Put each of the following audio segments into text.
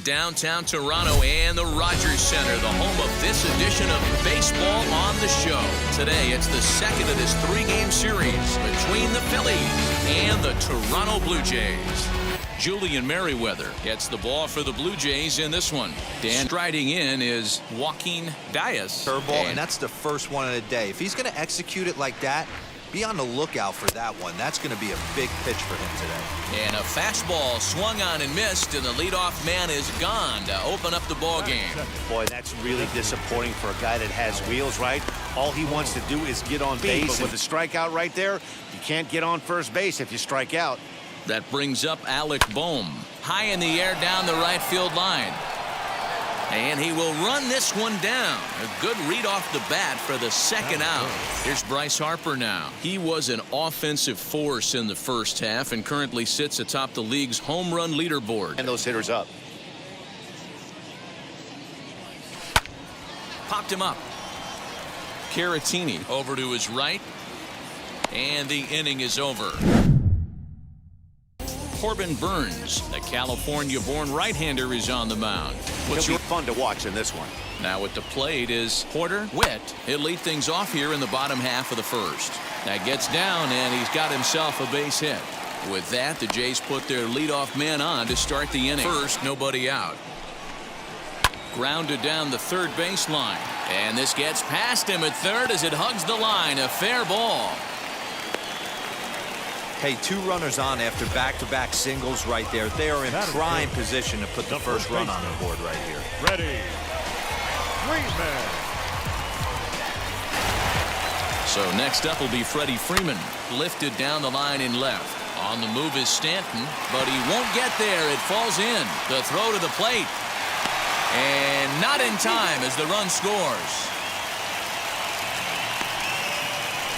downtown Toronto and the Rogers Center, the home of this edition of Baseball on the Show. Today, it's the second of this three-game series between the Phillies and the Toronto Blue Jays. Julian Merriweather gets the ball for the Blue Jays in this one. Dan striding in is Joaquin Diaz. Curveball, and that's the first one of the day. If he's going to execute it like that, be on the lookout for that one. That's going to be a big pitch for him today. And a fastball swung on and missed, and the leadoff man is gone to open up the ball game. Boy, that's really disappointing for a guy that has wheels, right? All he wants to do is get on base. But with the strikeout right there, you can't get on first base if you strike out. That brings up Alec Bohm. High in the air down the right field line. And he will run this one down. A good read off the bat for the second out. Here's Bryce Harper now. He was an offensive force in the first half and currently sits atop the league's home run leaderboard. And those hitters up. Popped him up. Caratini over to his right. And the inning is over. Corbin Burns, the California-born right-hander, is on the mound. It'll be fun to watch in this one. Now at the plate is Porter Witt. He'll lead things off here in the bottom half of the first. That gets down, and he's got himself a base hit. With that, the Jays put their leadoff man on to start the inning. First, nobody out. Grounded down the third baseline. And this gets past him at third as it hugs the line. A fair ball. Hey, two runners on after back-to-back singles right there. They are in prime position to put the first run on the board right here. Ready. Freeman. So next up will be Freddie Freeman. Lifted down the line in left. On the move is Stanton, but he won't get there. It falls in. The throw to the plate. And not in time as the run scores.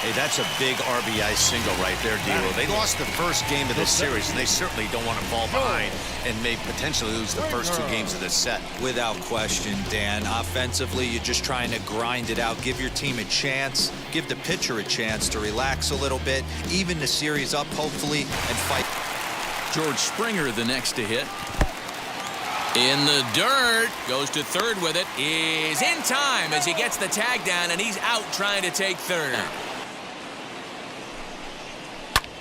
Hey, that's a big RBI single right there, D-Lo. They lost the first game of this series, and they certainly don't want to fall behind and may potentially lose the first two games of this set. Without question, Dan. Offensively, you're just trying to grind it out, give your team a chance, give the pitcher a chance to relax a little bit, even the series up, hopefully, and fight. George Springer, the next to hit. In the dirt, goes to third with it, is in time as he gets the tag down, and he's out trying to take third.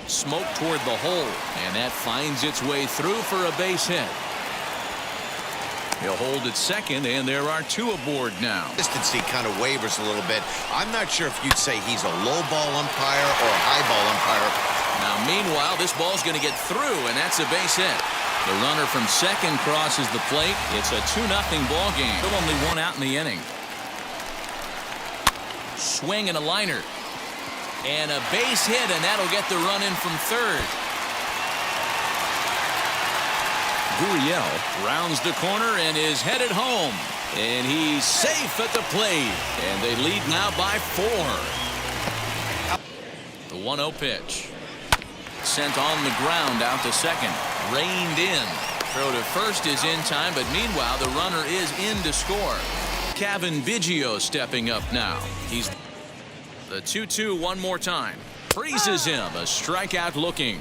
Smoke toward the hole, and that finds its way through for a base hit. He'll hold at second, and there are two aboard now. Consistency kind of wavers a little bit. I'm not sure if you'd say he's a low ball umpire or a high ball umpire. Now, meanwhile, this ball's going to get through, and that's a base hit. The runner from second crosses the plate. It's a 2-0 ball game. Still only one out in the inning. Swing and a liner. And a base hit, and that'll get the run in from third. Gurriel rounds the corner and is headed home. And he's safe at the plate. And they lead now by 4. The 1-0 pitch. Sent on the ground out to second. Reined in. Throw to first is in time, but meanwhile the runner is in to score. Kevin Biggio stepping up now. He's the 2-2 one more time. Freezes him. A strikeout looking.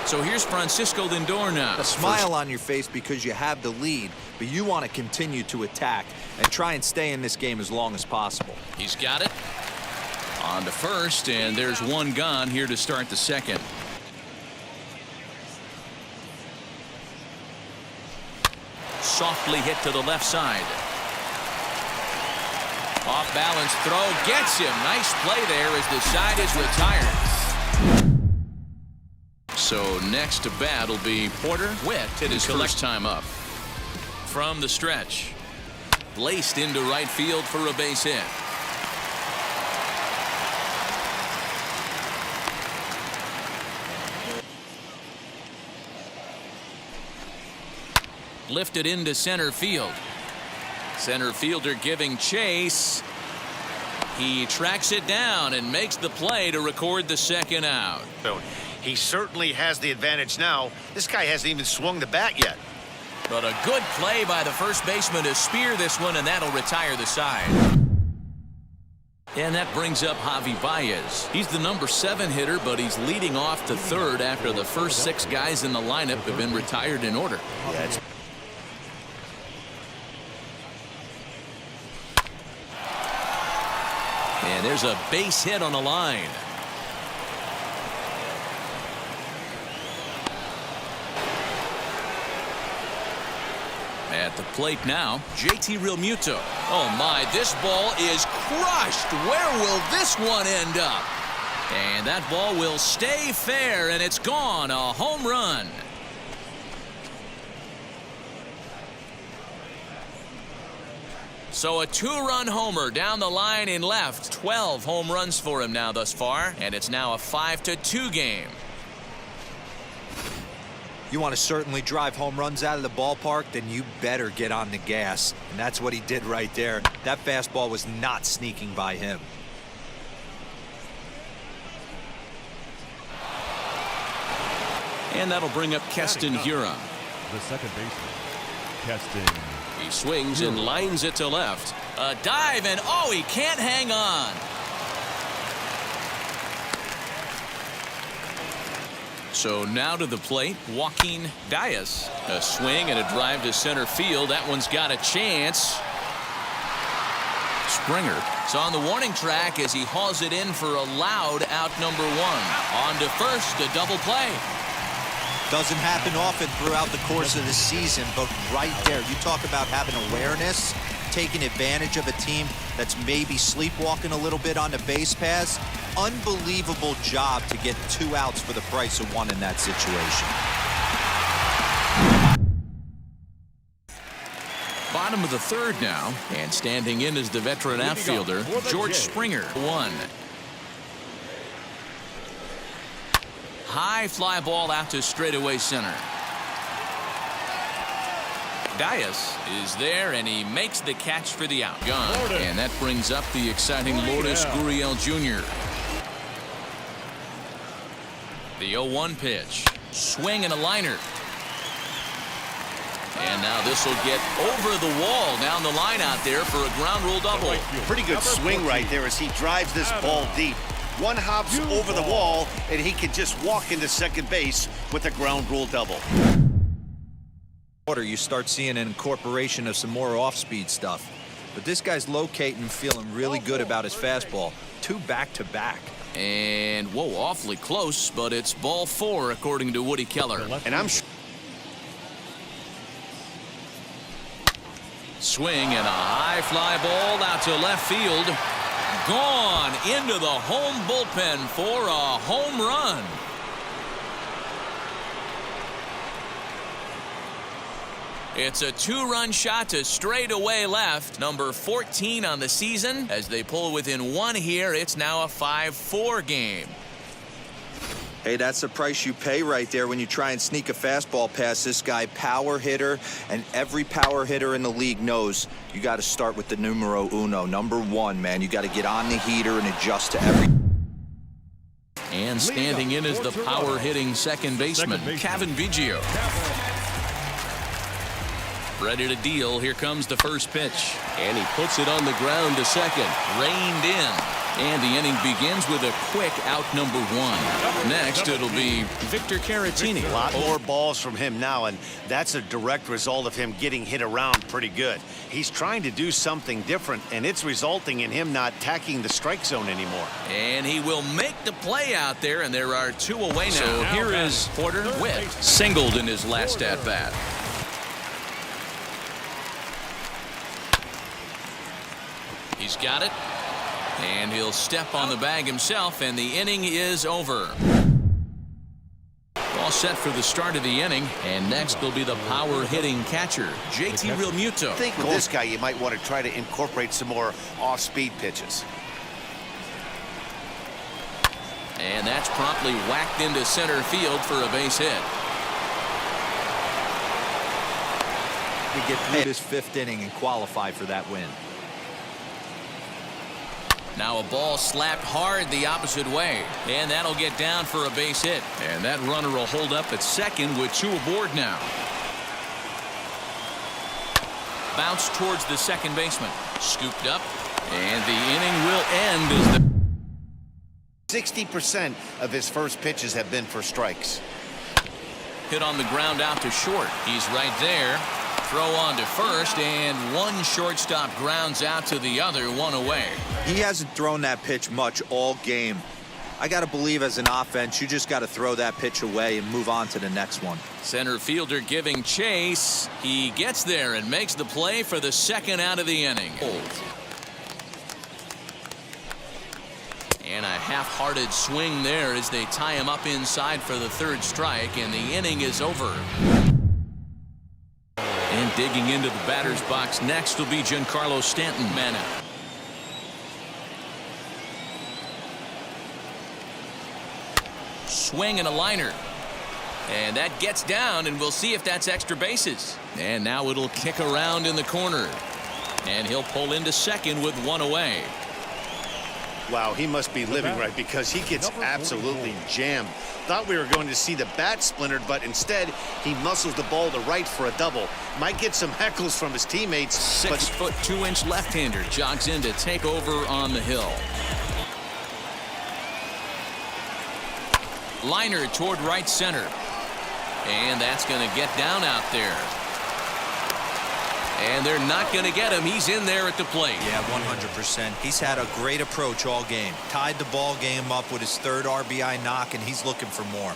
So here's Francisco Lindor now. A smile on your face because you have the lead, but you want to continue to attack and try and stay in this game as long as possible. He's got it. On to first, and there's one gone here to start the second. Softly hit to the left side. Off balance throw gets him. Nice play there as the side is retired. So next to bat will be Porter Witt. Hit his first time up. From the stretch. Laced into right field for a base hit. Lifted into center field. Center fielder giving chase. He tracks it down and makes the play to record the second out. He certainly has the advantage now. This guy hasn't even swung the bat yet. But a good play by the first baseman to spear this one, and that'll retire the side. And that brings up Javi Baez. He's the number 7 hitter, but he's leading off to third after the first 6 guys in the lineup have been retired in order. Yeah, and there's a base hit on the line. At the plate now, JT Realmuto. Oh my, this ball is crushed. Where will this one end up? And that ball will stay fair, and it's gone. A home run. So a 2-run homer down the line in left. 12 home runs for him now thus far, and it's now a 5-2 game. You want to certainly drive home runs out of the ballpark, then you better get on the gas. And that's what he did right there. That fastball was not sneaking by him. And that'll bring up Keston Hiura. The second baseman, Keston. He swings and lines it to left. A dive, and oh, he can't hang on. So now to the plate, Joaquin Diaz. A swing and a drive to center field. That one's got a chance. Springer is on the warning track as he hauls it in for a loud out number 1. On to first, a double play. Doesn't happen often throughout the course of the season, but right there, you talk about having awareness, taking advantage of a team that's maybe sleepwalking a little bit on the base pass. Unbelievable job to get 2 outs for the price of 1 in that situation. Bottom of the 3rd now, and standing in is the veteran outfielder, George Springer. 1. High fly ball out to straightaway center. Diaz is there, and he makes the catch for the out. Gone. And that brings up the exciting Lourdes Gurriel Jr. The 0-1 pitch. Swing and a liner. And now this will get over the wall down the line out there for a ground rule double. pretty good swing right there as he drives this ball deep. 1 hops over the wall, and he can just walk into second base with a ground rule double. You start seeing an incorporation of some more off-speed stuff. But this guy's locating, feeling really good about his fastball. 2 back-to-back. And, whoa, awfully close, but it's ball 4, according to Woody Keller. And I'm Swing and a high fly ball out to left field. Gone into the home bullpen for a home run. It's a 2-run shot to straightaway left. Number 14 on the season. As they pull within 1 here, it's now a 5-4 game. Hey, that's the price you pay right there when you try and sneak a fastball past this guy. Power hitter, and every power hitter in the league knows you got to start with the numero uno, number 1, man. You got to get on the heater and adjust to every. And standing in is the power-hitting second baseman, Kevin Biggio. Ready to deal. Here comes the first pitch. And he puts it on the ground to second. Reined in. And the inning begins with a quick out number 1. Next, it'll be Victor Caratini. A lot more balls from him now, and that's a direct result of him getting hit around pretty good. He's trying to do something different, and it's resulting in him not attacking the strike zone anymore. And he will make the play out there, and there are 2 away now. So here is Porter Witt, singled in his last at-bat. He's got it. And he'll step on the bag himself, and the inning is over. All set for the start of the inning, and next will be the power-hitting catcher, JT Realmuto. I think with this guy, you might want to try to incorporate some more off-speed pitches. And that's promptly whacked into center field for a base hit. To get through this 5th inning and qualify for that win. Now a ball slapped hard the opposite way, and that'll get down for a base hit. And that runner will hold up at second with 2 aboard now. Bounce towards the second baseman. Scooped up, And the inning will end as the 60% of his first pitches have been for strikes. hit on the ground out to short. He's right there. Throw on to first, and one shortstop grounds out to the other, one away. He hasn't thrown that pitch much all game. I got to believe as an offense, you just got to throw that pitch away and move on to the next one. Center fielder giving chase. He gets there and makes the play for the second out of the inning. And a half-hearted swing there as they tie him up inside for the third strike, and the inning is over. And digging into the batter's box next will be Giancarlo Stanton. Man out. Swing and a liner. And that gets down, and we'll see if that's extra bases. And now it'll kick around in the corner. And he'll pull into second with one away. Wow, he must be living right because he gets absolutely jammed. Thought we were going to see the bat splintered, but instead he muscles the ball to right for a double. Might get some heckles from his teammates. 6'2" left-hander jogs in to take over on the hill. Liner toward right center. And that's going to get down out there. And they're not going to get him. He's in there at the plate. Yeah, 100%. He's had a great approach all game. Tied the ball game up with his third RBI knock, and he's looking for more.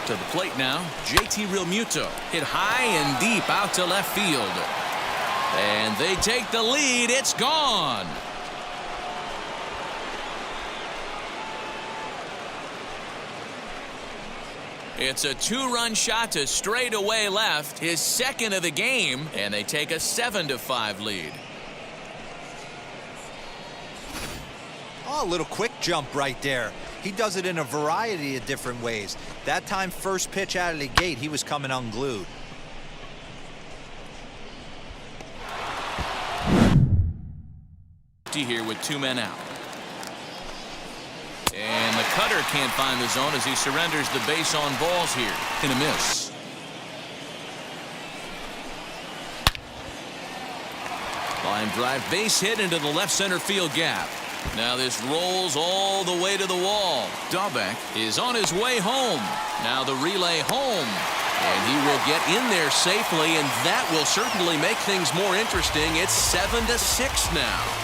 To the plate now, JT Realmuto. Hit high and deep out to left field. And they take the lead. It's gone. It's a two-run shot to straightaway left, his second of the game, and they take a 7-5 lead. Oh, a little quick jump right there. He does it in a variety of different ways. That time, first pitch out of the gate, he was coming unglued. Here with two men out. And the cutter can't find the zone as he surrenders the base on balls here. And a miss. Line drive base hit into the left center field gap. Now this rolls all the way to the wall. Dahlbeck is on his way home. Now the relay home. And he will get in there safely, and that will certainly make things more interesting. It's 7-6 now.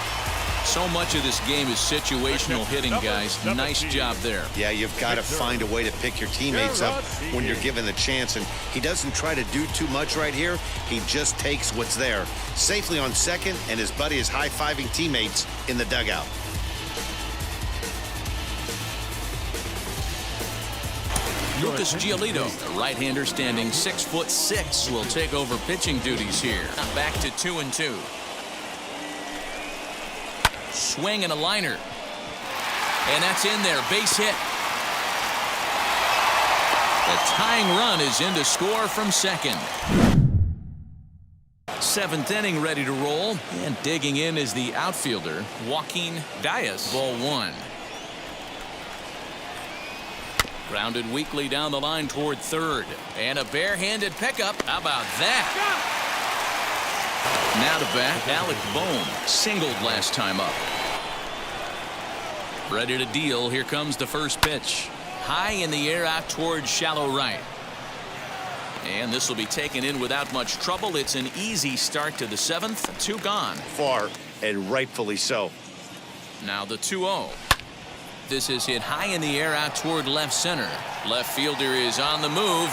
So much of this game is situational hitting, guys. Nice job there. Yeah, you've got to find a way to pick your teammates up when you're given the chance, and he doesn't try to do too much right here. He just takes what's there. Safely on second, and his buddy is high-fiving teammates in the dugout. Lucas Giolito, the right-hander standing 6'6", will take over pitching duties here. Back to 2-2. Swing and a liner. And that's in there. Base hit. The tying run is in to score from second. Seventh inning ready to roll. And digging in is the outfielder, Joaquin Diaz. Ball one. Grounded weakly down the line toward third. And a barehanded pickup. How about that? Now to bat, Alec Bohm singled last time up. Ready to deal. Here comes the first pitch. High in the air out towards shallow right. And this will be taken in without much trouble. It's an easy start to the seventh. Two gone. Far, and rightfully so. Now the 2-0. This is hit high in the air out toward left center. Left fielder is on the move.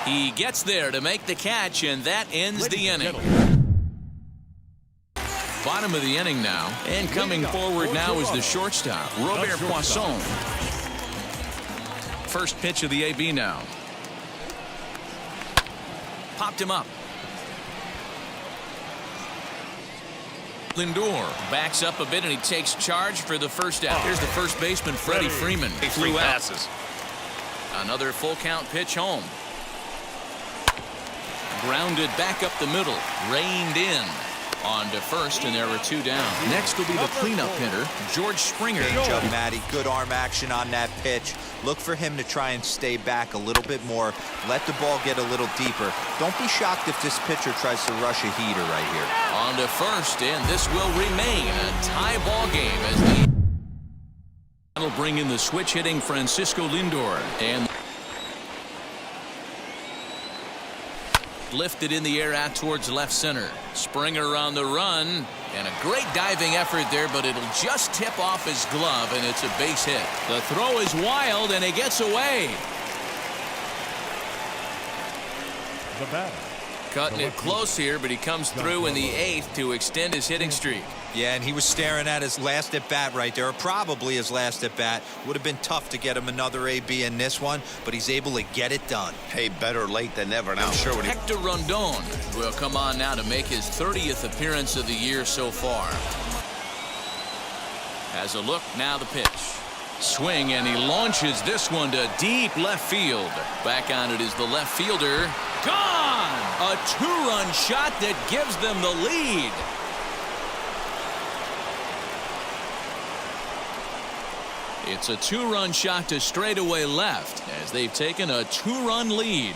He gets there to make the catch, and that ends the inning. Bottom of the inning now, and coming forward now is the shortstop, Robert Poisson. First pitch of the AB now. Popped him up. Lindor backs up a bit, and he takes charge for the first out. Here's the first baseman, Freddie Freeman. He flew out. Another full count pitch home. Grounded back up the middle. Reined in. On to first, and there are 2 down. Next will be the cleanup hitter, George Springer. Good job, Matty. Good arm action on that pitch. Look for him to try and stay back a little bit more. Let the ball get a little deeper. Don't be shocked if this pitcher tries to rush a heater right here. On to first, and this will remain a tie ball game as the will bring in the switch hitting Francisco Lindor, and lifted in the air out towards left center. Springer on the run, and a great diving effort there, but it'll just tip off his glove, and it's a base hit. The throw is wild, and it gets away. The batter. Cutting it close here, but he comes through in the 8th to extend his hitting streak. Yeah, and he was staring at his last at-bat right there, or probably his last at-bat. Would have been tough to get him another AB in this one, but he's able to get it done. Hey, better late than never. Now, sure what he... Hector Rondon will come on now to make his 30th appearance of the year so far. As a look, now the pitch. Swing, and he launches this one to deep left field. Back on it is the left fielder. Gone! A 2-run shot that gives them the lead. It's a 2-run shot to straightaway left as they've taken a 2-run lead.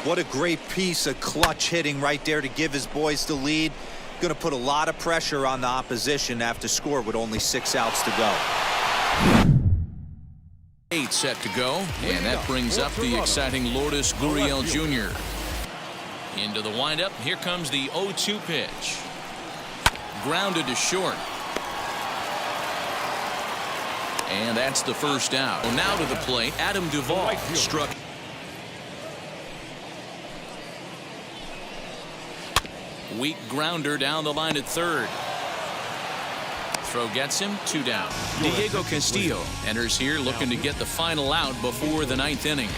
What a great piece of clutch hitting right there to give his boys the lead. Going to put a lot of pressure on the opposition to have to score with only 6 outs to go. 8 set to go, and that brings up the exciting Lourdes Gurriel Jr. Into the windup. Here comes the 0-2 pitch. Grounded to short. And that's the first out. Now to the plate, Adam Duvall struck. Weak grounder down the line at third. Throw gets him, 2 down. Diego Castillo enters here looking to get the final out before the 9th inning.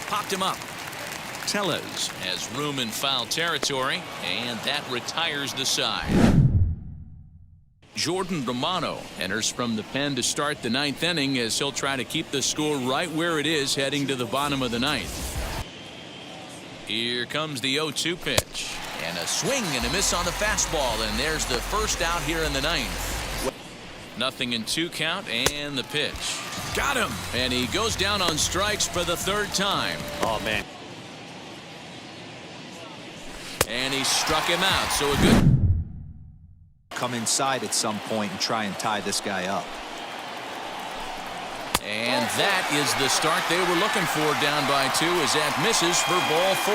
Popped him up. Tellez has room in foul territory, and that retires the side. Jordan Romano enters from the pen to start the 9th inning as he'll try to keep the score right where it is heading to the bottom of the 9th. Here comes the 0-2 pitch, and a swing and a miss on the fastball, and there's the first out here in the 9th. Nothing in 2 count, and the pitch. Got him, and he goes down on strikes for the 3rd time. Oh, man. And he struck him out, so a good... Come inside at some point and try and tie this guy up. And that is the start they were looking for, down by 2, as that misses for ball 4.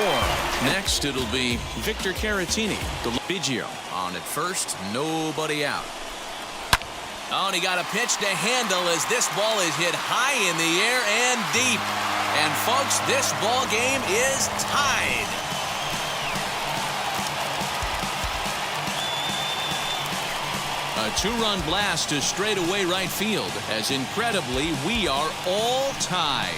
Next, it'll be Victor Caratini. The Biggio on at first, nobody out. Oh, and he got a pitch to handle as this ball is hit high in the air and deep. And folks, this ball game is tied. A 2-run blast to straightaway right field, as incredibly we are all tied.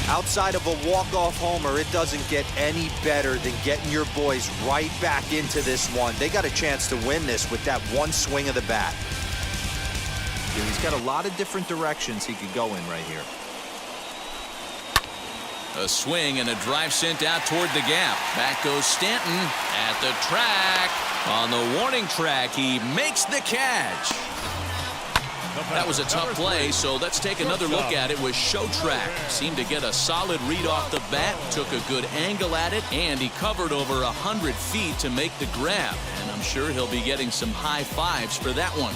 Outside of a walk-off homer, it doesn't get any better than getting your boys right back into this one. They got a chance to win this with that one swing of the bat. He's got a lot of different directions he could go in right here. A swing and a drive sent out toward the gap. Back goes Stanton at the track. On the warning track, he makes the catch. That was a tough play, so let's take another look at it with Show Track. Seemed to get a solid read off the bat, took a good angle at it, and he covered over 100 feet to make the grab. And I'm sure he'll be getting some high fives for that one.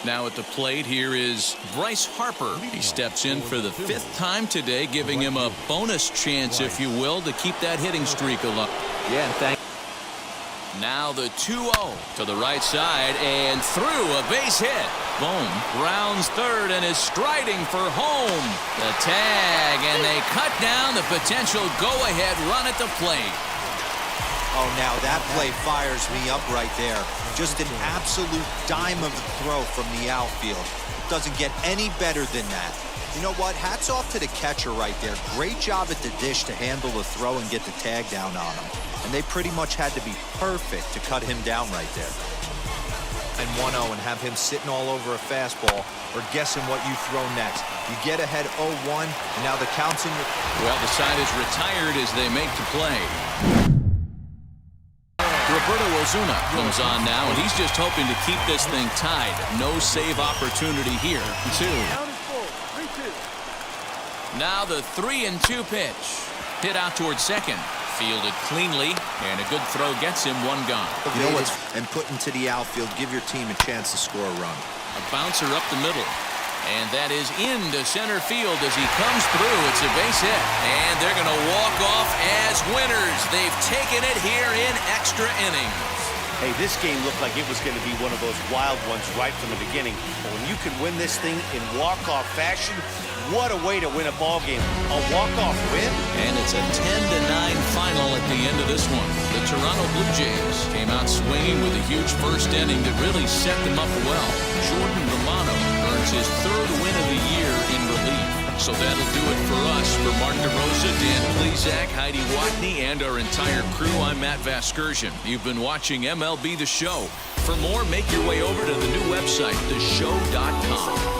Now at the plate, here is Bryce Harper. He steps in for the 5th time today, giving him a bonus chance, if you will, to keep that hitting streak alive. Yeah, and now the 2-0 to the right side and through, a base hit. Bohm rounds third and is striding for home. The tag, and they cut down the potential go-ahead run at the plate. Oh, now that play fires me up right there. Just an absolute dime of a throw from the outfield. Doesn't get any better than that. You know what? Hats off to the catcher right there. Great job at the dish to handle the throw and get the tag down on him. And they pretty much had to be perfect to cut him down right there. And 1-0 and have him sitting all over a fastball or guessing what you throw next. You get ahead 0-1, and now the count's in your... Well, the side is retired as they make the play. Roberto Ozuna comes on now, and he's just hoping to keep this thing tied. No save opportunity here. 2. Now the 3-2 pitch. Hit out towards second. Fielded cleanly, and a good throw gets him 1 gone. You know what's... And put into the outfield, give your team a chance to score a run. A bouncer up the middle. And that is into center field as he comes through. It's a base hit. And they're going to walk off as winners. They've taken it here in extra innings. Hey, this game looked like it was going to be one of those wild ones right from the beginning. But when you can win this thing in walk-off fashion, what a way to win a ball game. A walk-off win? And it's a 10-9 final at the end of this one. The Toronto Blue Jays came out swinging with a huge first inning that really set them up well. Jordan Romano earns his 3rd win of the year in relief. So that'll do it for us. For Mark DeRosa, Dan Plesac, Heidi Watney, and our entire crew, I'm Matt Vasgersian. You've been watching MLB The Show. For more, make your way over to the new website, theshow.com.